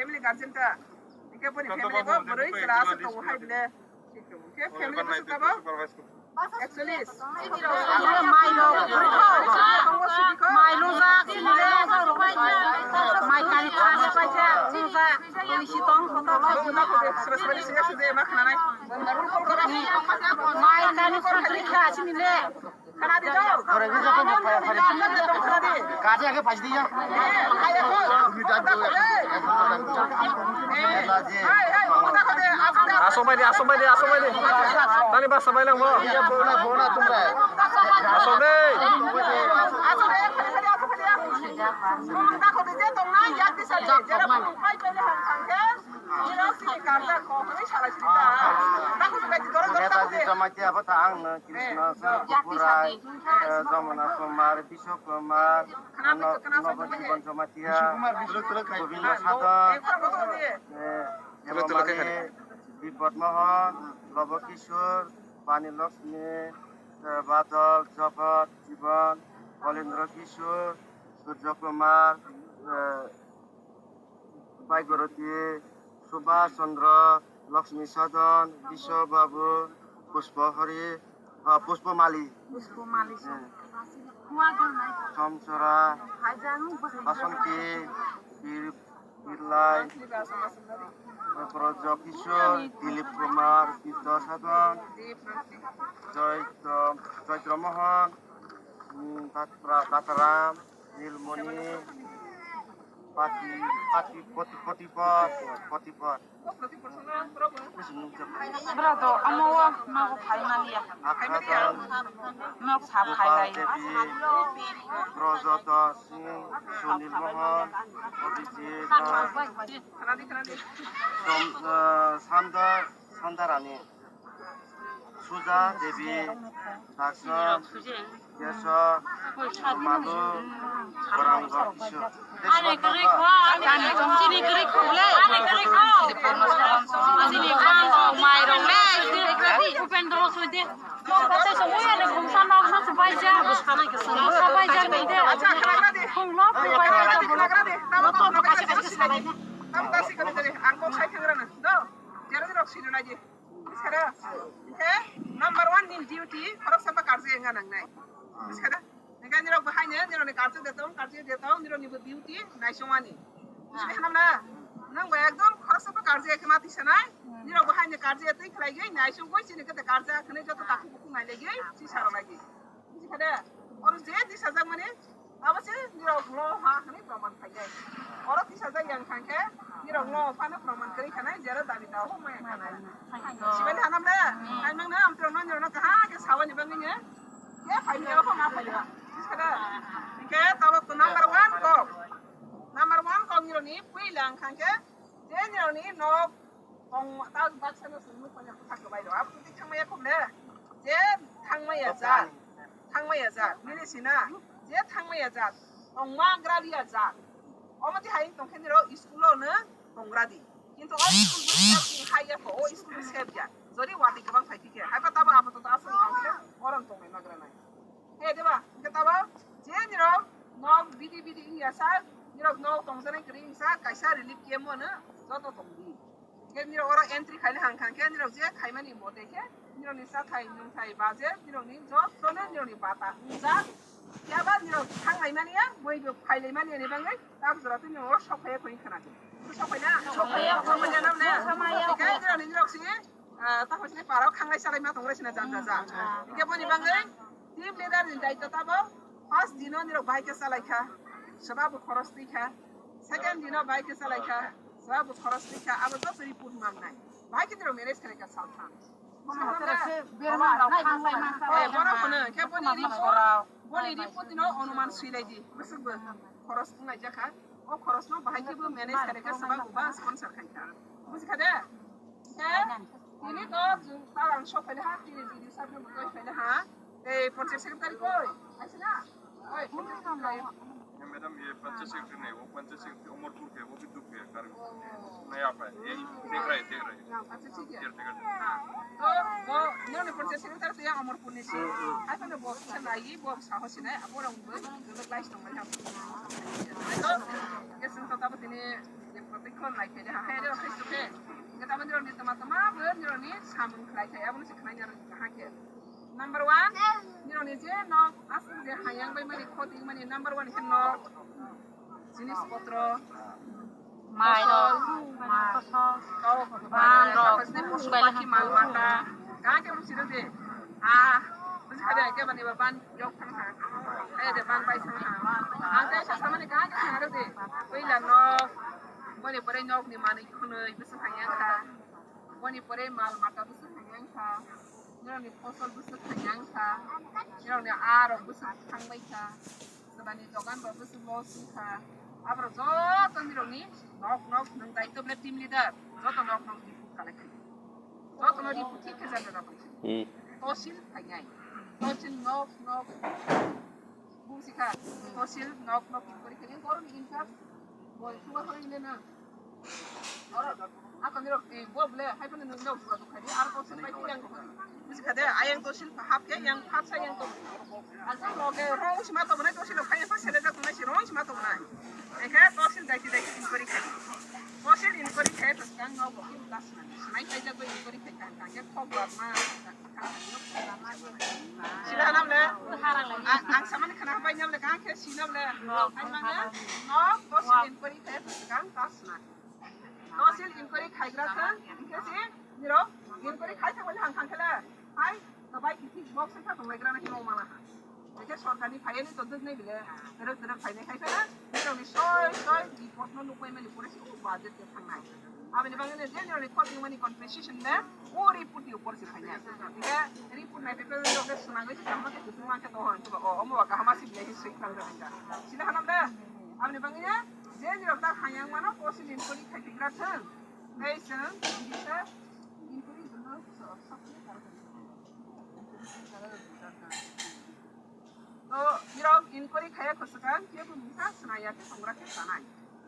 family guardian ta ke pori family ko boroi sala asa to hai bile ke family ko sukaba actually Milo za sinile mai kani khana pacha sinza polisi tong khota khona ko specially siya de ma khana nai mai kani khali kha sinile khana di daw করে গেছে তো khana di কাজে আগে পাঁচ দিয়া আয়া ko তুমি ডাক দাও Asomai dia. Tani bahasa sampai lang mo. ইয়া বড়না তোমরা Asomai. নেতাজি জমাইতে আবার আং কৃষ্ণ পুরাই যমুনা কুমার বিশ্বকুমার নবজীবন জমাতিয়া গোবিন্দ সাধন বিপদ মোহন লবকিশোর বাণী লক্ষ্মী বাদল জগৎ জীবন কলেন্দ্র কিশোর সূর্য কুমার বাইগরতী সুভাষ চন্দ্র লক্ষ্মী সদন বিশ্ববাবু পুষ্পহরি পুষ্পমালী চমচরা বাসন্তী বিরলাই ব্রজ কিশোর দিলীপ কুমার তীর্থ সাধন চৈত্র মোহন দাতারাম নীলমণি প্রতিপদ Brado, amawa mago finally. Nok sab khai ব্রজত Singh Sunil মোহন অভিজিৎ সন্ধ্যারানী সুজা দেবী শাসন কেশব মাধু গৌরাঙ্গ কিশোর Number one in duty, harus sampai kerja yang nggak nang. Sekarang, negara ni orang bahaya, ni orang kerja datang, ni orang ni duty, naik semua ni. Sekarang mana, nang bayar dom, harus sampai kerja yang mati sana. Ni orang bahaya kerja itu lagi, naik semua sini kita kerja, kena jatuh takut buku naik lagi, si sarang lagi. Sekarang, orang jadi di saja mana, apa sih ni orang loh, ni peraman kaya. Orang di saja yang kaya, ni orang loh, mana peraman kaya, kena jarak dari tahu mana. Siapa hanam dah? Hanam dah, ambil orang orang kah? Ke sawan ni bangnya? Ya, file ni apa mah file? Sekarang, ke tahu tu number one kau ni ni, puilang kan ke? Jadi ni no, kong tahu bahasa ni semua punya tak kebaik. Apa tu thang maya kau le? Jadi thang maya zat. Ni sini. Jadi thang maya zat. Kong mak gradi zat. 어머니 하인 동캔으로 스쿨로는 동그라디. কিন্তু school হাইয়া কো school সেবয়া যদি ওয়াটি গবাং ফাইটিকে হাইবা তাবা আপতো তা আসল কাউকে অরন তংনে নাগরা নাই হে দেবা কে তাবা যে নিরো নক বিডি বিডি ইয়াসা নিরো নক তংজনে ক্রিং সা কাইসা রিলিফ কেমোনা যত তংদি কে নিরো ওরা এন্ট্রি খাইলে হাংখান কে নিরো যে খাইমানি মতেকে নিরো নিসা খাই নুন খাই বাজে নিরো নি যতনে নিরো নি বাতা যা ইয়াবা নিরো থাংলাইমানিয়া বইবো ফাইলাইমানিয়া নি বাङै তাবজরা তুই নিরো সফায়া কই খানাকে सफायना सफाया नामने इके जेराव नि रक्सि ताखोसनि पाराव खांलाय सालाय मा दंग्रासिना जानजा जा इके बनि बाङै टीम लीडर नि दायित्व ताबो फर्स्ट दिनो निरक बाइक सालायखा सबाबो खरस दिखा सेकेंड दिनो बाइक सालायखा सबाबो खरस दिखा आबो जब रिपोर्ट मांगनाय बाइक दिनो मैनेज खालायखा सालथा बर'खौनो के बनि रिपोर्ट दिनो अनुमान सुइलायदि बिसोरबो खरस बुंनाय जाखा ओ खरस नो बाहायबो मैनेज खालायखा सबा उबा स्पॉन्सर खायखा बुझिखादे के तिनि तो तारां सफायले हा तिनि बिदि साबनो गय फायले हा ए पंचायत सेक्रेटारी कोइ आइसना ओइ मैडम ये पंचायत सेक्रेटरी नहीं वो पंचायत सेक्रेटरी अमरपुर के वो भी दुख है कर नया पे ये देख रहे अच्छा ठीक है हां तो वो निरनि पंचायत सेक्रेटारी तो यहाँ अमरपुर नि से आइफाने बो छनाई बो साहसिनाय अबरंबो गलक लाइस दं माने तो ये संत ताबो तिनि ये प्रतिखन लाइफे हा हेरे फेस टू फेस के ताबो निरनि तमा बो निरनि सामुन खलायथाय आबो से खनाय हाके Number 1, निरनि जे न आसु जे हायां बाय माने खति माने नम्बर 1 के न जिनिस पत्र माइरं फसल बान रसने पशु पाखि माल माता गाके मुसिरो दे बुझिखादे के बने बान यक थांहा ए दे बान बाय थांहा आंते सामाने गाके थांहारो दे पहिला न बने परे नक नि माने खनै बिसो हायां खा बने परे माल माता बिसो हायां खा निरनि फसल बिसो हायां खा निरनि आरो बिसो थांबाय खा सबानि दगान बा बिसो लस खा आब्रो जत निरनि नक नों दायित्व ब्ले टीम लीडर जत नक रिपोर्ट खालायखै जत न रिपोर्ट ठीक जानो जाबाय तहसिल फायनाय तहसिल नक बुसिखा तहसिल नक करि खै गरम इनचार्ज बय सुबा होइले ना और आको निरक बोबले हाइफोन नों नक सुबा दुखादि आरो तहसिल बायदि yang बुजिखादे आयं तहसिल हाबके yang फारसा yang तो आजा लगे रंग सिमा तो बनाय तहसिल फायनाय फासेले जा तनाय रंग सिमा तो बनाय एखे तहसिल दायित्व इनक्वायरि खाय तहसिल इनक्वायरि खाय तस्कां न बखि दास नाय फायजा गय इनक्वायरि खाय कांगे खबर मा सिला नामले आं सामाने खाना बाय नामले कांगे सिनामले आइ माने न तहसिल इनक्वायरि खाय तस्कां दास ना तहसिल इनक्वायरि खायग्राखौ इनकेसे निरो इनक्वायरि खाय थांबाय हांखांखले हाय बाय किथि बक्स था दंलायग्राना कि नमाना एके सरकारनि फायनि तो दोगनै बिले रक फायनाय खायफा निरनि सय रिपोर्ट न लुपाय माने परेसि बाजेट के थांनाय आबेनि बांगने जे निरनि कटिं माने कन्फेसेशन ने ओ रिपोर्ट नि ऊपर से फायनाय इके रिपोर्ट नाय पेपर लोगे सुनागै सामना के कुमा के दहन तो अमवा का हमासि बिले हिस्ट्री थांगोनगा सिना हानामले आबेनि बांगने जे निरक ता हायां मानो तहसिल इनक्वायरि खायग्रा थों नैसों बिदिसो इनक्वायरि जनो सबसे तो निरक इनक्वायरि खाया खसकान केबो मुसा सुनाया के संग्रा के सानाय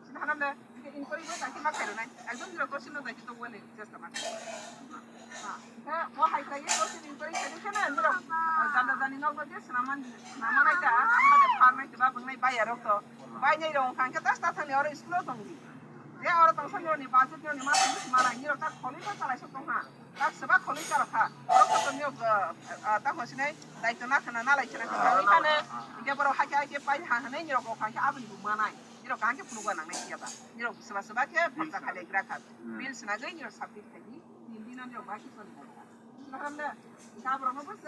सिना हानामले के इनक्वायरि बो दाखि मा खायनाय एकदम निरक तहसिल न दाखि तो वने जस्ट मा हा वो हायखाय तहसिल इनक्वायरि खायखना निरक जाना जानि नगो जे सनामान नामानायता आमादे फारनाय बा बंनाय बाया रक्तो बायनाय रं खांके दास्ता थांनि और स्कुल दंदि जे और तंसनिरनि बाजेटनि मा मानाय निरक ता खलिफा सालायसो दंहा ता सबा खलिफा रखा और तनियो ता हसिनाय दायित्व ना खाना नालाय छना खाने इके बरो हाके पाइ हानाय निरक खांके आबनि मानाय निरक खांके फुनुगा नांनाय कियाबा निरक सबा के फक्ता खाले ग्राखा बिल सनागै निरक साबमिट खायनि दिनदिना निरक बाकी सनि नामले गाब्रो न बस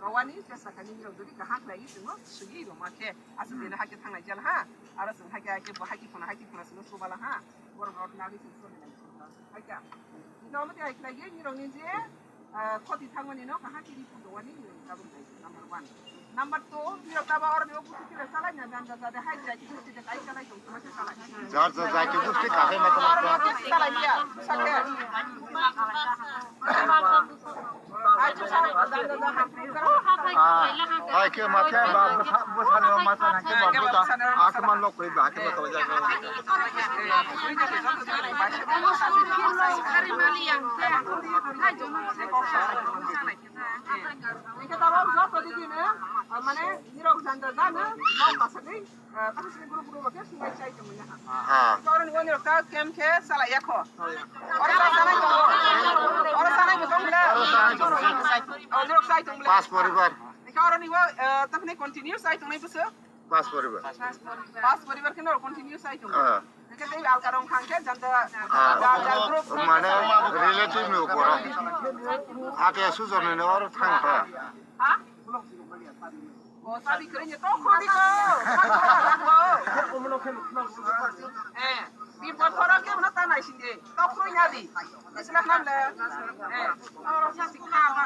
रवानि जसाखानि निरक जदि गाहाक लायो जों सुगि रमाके आसु बेनो हाके थांनाय जाला हा आरो जों हाके फना जों सुबाला हा बर नट नानि जों सलिनाय हायका नमते आइख्लायो निरकनि जे खति थांमनि न गाहाके रिपोर्ट दवानि गाबोन नम्बर 1 नम्बर 2 निरक ताबा और बेव बुस्थि के सालायना जानजा जादे हाय जाय कि बुस्थि काई सालाय दं समस्या सालाय जार जाके बुस्थि खाय मतलब सालायया सालाय हाय ke mate ba busane ma masana ke ba buta akman lok koi ba ke ma to ja kita bawa job tadi gini, mana nirok janda dana, mau kasih tapi sini guru-guru baca sungai cai temennya. Orang ini nirok tak kem ke salah ya kok. Orang sana itu tunggu. Oh nirok saya tunggu. pas poribar Orang ini tapi ni continue saya tunggu itu sih. pas poribar Pas poribar kena continue saya tunggu. Kita ini alkarong kangke janda grup. mane relative me ko ate suzor ne or thang ha Hah? Oh, sabi kerja toko ni ko. Di potorang ke mana tanah sini. Toko ni ada. Islah nam le. Orang sih kama.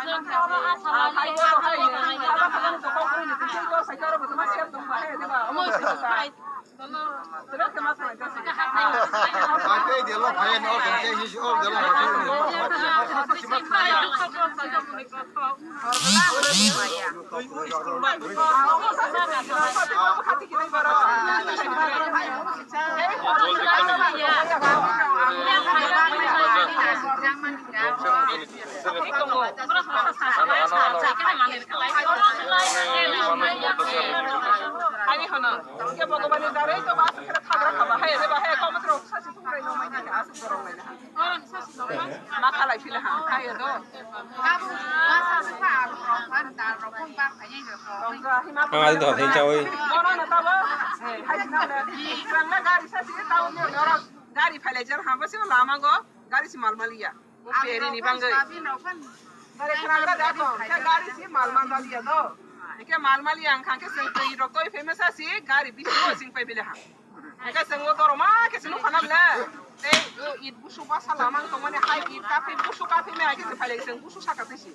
Hai yo hai. Apa kalau toko ni tu jadi saya kalau betul macam tu bahaya dia. Terus ke masa itu. ate de lo phaye no kan ke hi or de Ani hana, ke bagaimana dari itu masuk ke thagra khaba, hai deba hai kau betul sasi tunggu ini nama ini asal dorong ini. Maka lagi pilih hai itu. Ai đó thấy chơi Orang nak tahu, hai sini ada. Kerana gari sasi tahu ni orang gari pelajar hamba sih lama go gari si malmalia. Peri ni banggai. Gari kerana dah tu, gari si malmalia tu. Ike malmali yang kan ke sengpai rokoi famous asi gari bisu sengpai bilah. Ike senggo toro ma ke senu khanam la. Id busu basa lamang to mane hai id kafe busu kafe me ake sepale seng busu sakate si.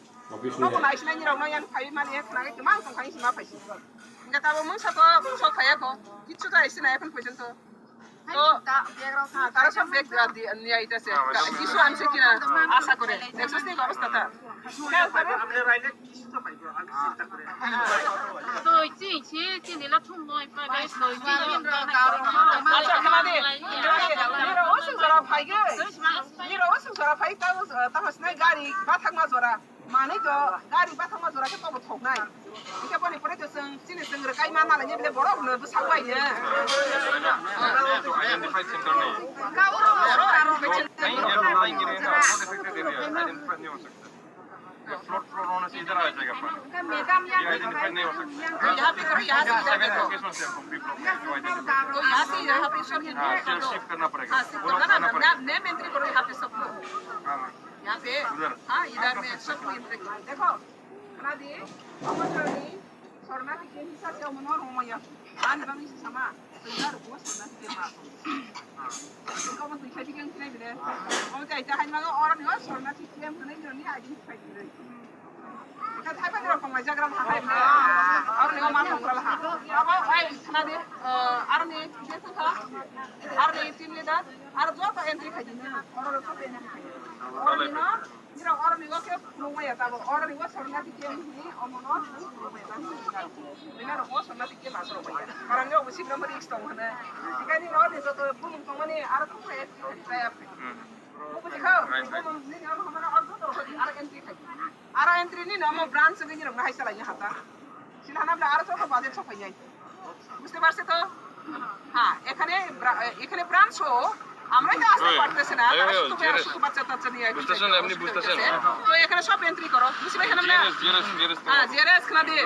No ko nais nani rong yang pai mali ek nage ke mang tong kai si ma pai si. Ike tabo mung sa to busu kaya ko. Kichu ta isi na ekon poison to. To তারা সব বেগ নিয়ে আইতাছে কিছু আনছে কিনা আশা করে দেখছস নি অবস্থাটা আপনি রাইলে কিছু তো পাইবো আমি চিন্তা করে আচ্ছা খালাদি নিরা ওসু জরা ফাইগে নিরা ওসু জরা ফাই তাহস নাই গাড়ি বাথাক মা জরা মানে তো গাড়ি বাথাক মা জরা কে তো ঠক নাই ইকে বনি পরে তো जों চিনি जों গাই মা নালে নিলে বড় হলো বসাবাইনে identify center नहीं identify नहीं हो सकता फ्लोट फ्लोट होने से इधर आ जाएगा पर identify नहीं हो सकता यहाँ पे करो यहाँ से सेकंड लोकेशन से हम फ्री ब्लॉक तो यहाँ से यहाँ पे सब शिफ्ट करना पड़ेगा हाँ शिफ्ट करना ना नेम एंट्री करो यहाँ पे सब यहाँ पे हाँ इधर में सब एंट्री देखो नादी अमरनी शरणार्थी के हिसाब से मनोहर होमया आन बामी से समा तो इधर वो शरणार्थी के मार इनको मत दिखाई दिखें नहीं बिले और क्या इतना है ना और नहीं शरणार्थी के हम नहीं नहीं आइडेंटिफाई कर रहे इतना था पर लोग कमाई जागरण है और नहीं मार हम कर रहा अब आई नादी और नहीं जैसे था और नहीं टीम लीडर और जो तो एंट्री खाई ना और लोग तो देना और नहीं Mira, orang ni wakil nunggu ya tahu. Orang ni wakil sorna tiket ni, omongan nunggu ya tahu. Benar, orang sorna tiket masuk rumah ya. Orang ni orang nomor X tahu kan? Jika ni orang ni tu pun kamu ni ada tu saya. Bukan jika, ni orang mana orang tu ada entry kan? Ada entry ni nama brand sendiri ni orang hasil aja hata. Sila nama ada tu apa budget apa ni? Mesti bahasa tu. Ha, এখানে brand show. আমরা কি আসতে পারতেছ না তারা শুধু বাচ্চা টাচ্চা নিয়ে বুঝতেছেন আপনি বুঝতেছেন তো এখানে সব এন্ট্রি করো বুঝছি এখানে না হ্যাঁ জিআরএস খানা দিয়ে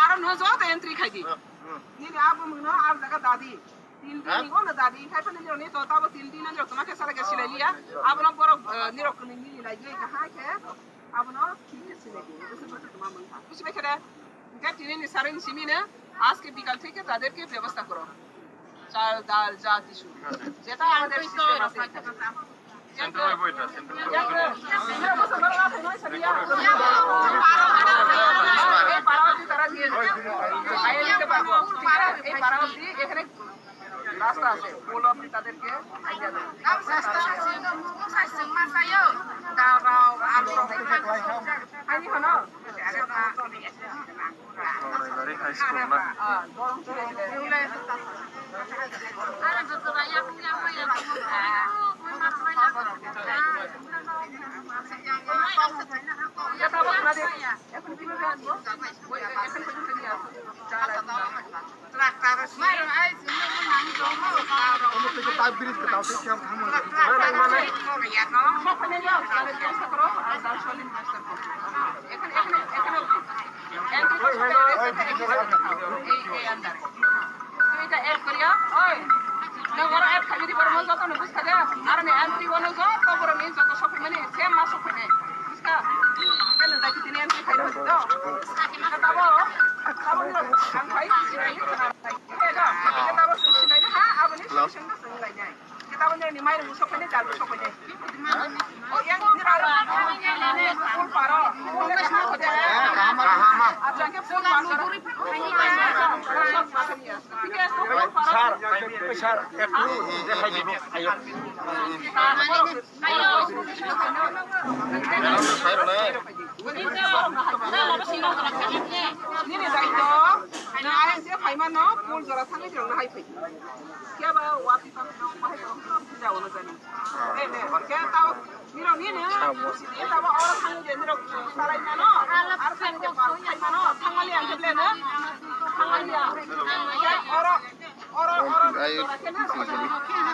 আর নজো তো এন্ট্রি খাই দি নি আবু মনো আর জায়গা দাদি তিন দিন গো না দাদি খাই পানি নি তো তাবো তিন দিন না তোমাকে সালা গেছিল লিয়া আবু না বড় নিরক্ষণ নি লাগে কাহা কে আবু না ঠিক আছে লাগে বুঝতে তোমার মন বুঝছি এখানে গাটি নি সারেন সিমিনে আজকে বিকাল থেকে তাদেরকে ব্যবস্থা করো চাল ডাল যা কিছু যেটা আমাদের সিস্টেম আছে সেন্টার ওই বইটা সেন্টার এই পারাবতী তারা দিয়ে আইয়ে দিতে পারবো এই পারাবতী এখানে রাস্তা আছে পোল অফ তাদেরকে আইয়া দেবে রাস্তা আছে সাইসং মাসায়ো দাও আলো আইনি হনো Dari high school na.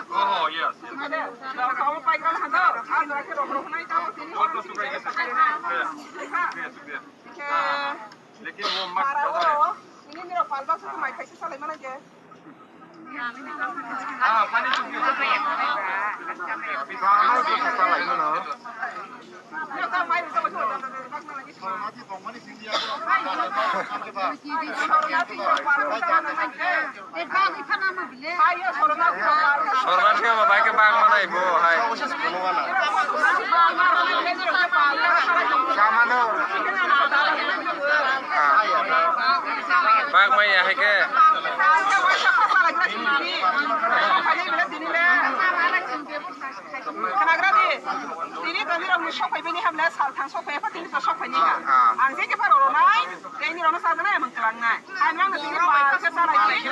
Oh, yes. लेकिन वो मत पता है ini nih palba satu mai kaisi salai mana je हाँ पानी चुक गया ni ka mai ka betul Sorban ka ba ke bag mana ibu hai. Bag mai ya hai ke. Ini tadi orang shop ini ni hamil saltan shop apa ini tu shop ini kan? Angin ke paror nai, ini orang sadana emang kelang nai. Anang nanti ni bal ke sana ini,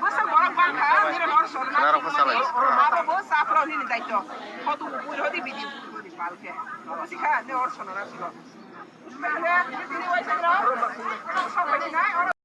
masa orang bangka, ni orang sorna. Apa bos apa ni dah itu? Kau tu buat di video di bal ke. Mesti kan ni orang sorna sih.